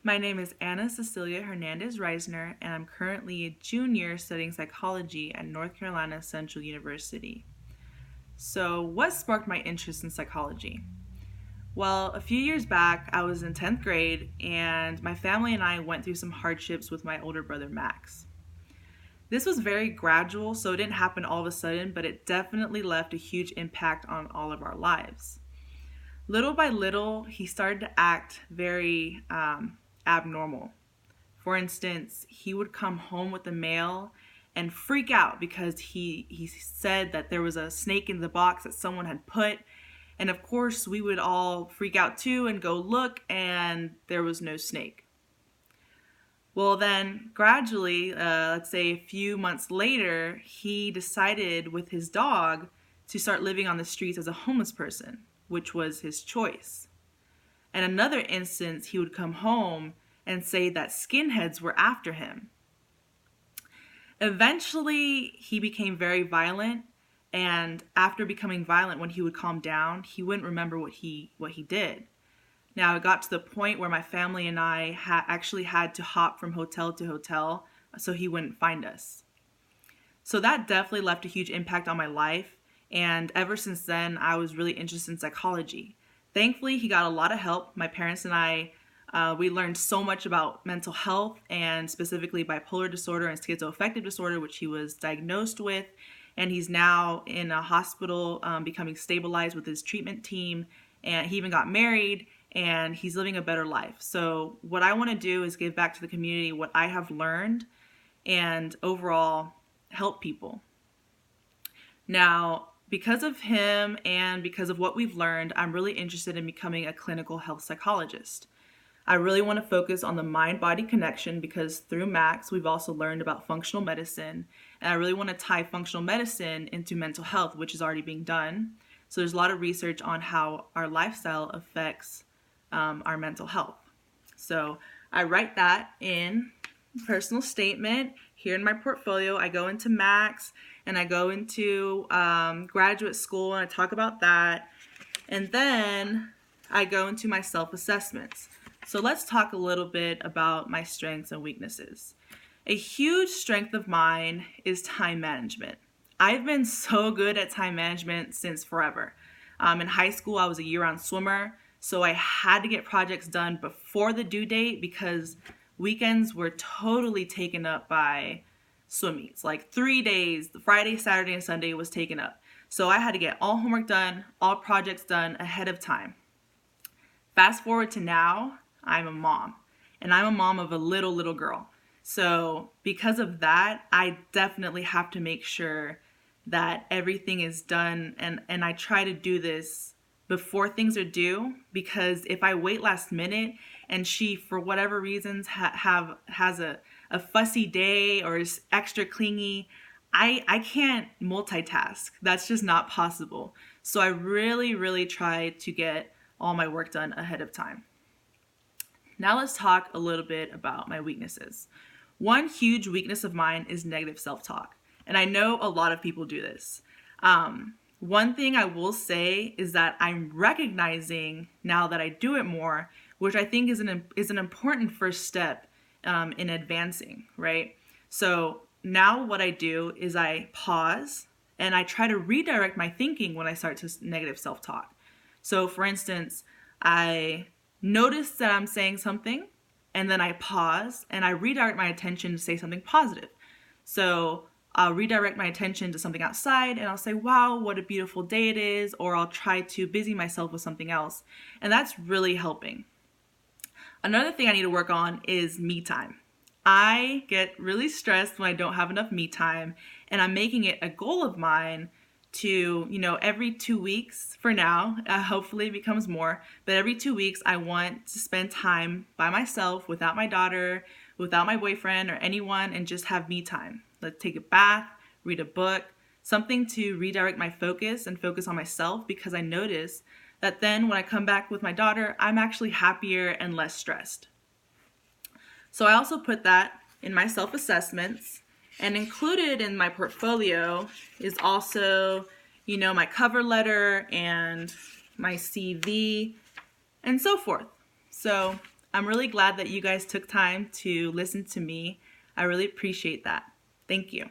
My name is Anna Cecilia Hernandez Reisner, and I'm currently a junior studying psychology at North Carolina Central University. So, what sparked my interest in psychology? Well, a few years back, I was in 10th grade, and my family and I went through some hardships with my older brother Max. This was very gradual, so it didn't happen all of a sudden, but it definitely left a huge impact on all of our lives. Little by little, he started to act very abnormal. For instance, he would come home with the mail and freak out because he said that there was a snake in the box that someone had put. And of course, we would all freak out too and go look, and there was no snake. Well, then gradually, let's say a few months later, he decided with his dog to start living on the streets as a homeless person, which was his choice. And another instance, he would come home and say that skinheads were after him. Eventually, he became very violent, and after becoming violent, when he would calm down, he wouldn't remember what he did. Now, it got to the point where my family and I actually had to hop from hotel to hotel so he wouldn't find us. So that definitely left a huge impact on my life, and ever since then, I was really interested in psychology. Thankfully, he got a lot of help. My parents and I, we learned so much about mental health, and specifically bipolar disorder and schizoaffective disorder, which he was diagnosed with. And he's now in a hospital becoming stabilized with his treatment team. And he even got married, and he's living a better life. So what I want to do is give back to the community what I have learned and overall help people. Now, because of him and because of what we've learned, I'm really interested in becoming a clinical health psychologist. I really want to focus on the mind-body connection because through Max, we've also learned about functional medicine. And I really want to tie functional medicine into mental health, which is already being done. So there's a lot of research on how our lifestyle affects our mental health. So I write that in personal statement. Here in my portfolio, I go into Max and I go into graduate school and I talk about that. And then I go into my self-assessments. So let's talk a little bit about my strengths and weaknesses. A huge strength of mine is time management. I've been so good at time management since forever. In high school, I was a year-round swimmer, so I had to get projects done before the due date because weekends were totally taken up by swim meets. Like 3 days, Friday, Saturday, and Sunday was taken up. So I had to get all homework done, all projects done ahead of time. Fast forward to now, I'm a mom, and I'm a mom of a little girl. So because of that, I definitely have to make sure that everything is done, and I try to do this before things are due, because if I wait last minute and she, for whatever reasons, has a fussy day or is extra clingy, I can't multitask. That's just not possible. So I really try to get all my work done ahead of time. Now let's talk a little bit about my weaknesses. One huge weakness of mine is negative self-talk. And I know a lot of people do this. One thing I will say is that I'm recognizing now that I do it more, which I think is an important first step in advancing, right? So now what I do is I pause and I try to redirect my thinking when I start to negative self-talk. So for instance, I notice that I'm saying something, and then I pause and I redirect my attention to say something positive. So I'll redirect my attention to something outside and I'll say, wow, what a beautiful day it is, or I'll try to busy myself with something else. And that's really helping. Another thing I need to work on is me time. I get really stressed when I don't have enough me time, and I'm making it a goal of mine to, every 2 weeks for now, hopefully it becomes more, but every 2 weeks I want to spend time by myself without my daughter, without my boyfriend or anyone, and just have me time. Let's take a bath, read a book, something to redirect my focus and focus on myself, because I notice that then when I come back with my daughter, I'm actually happier and less stressed. So I also put that in my self-assessments. And included in my portfolio is also, my cover letter and my CV and so forth. So I'm really glad that you guys took time to listen to me. I really appreciate that. Thank you.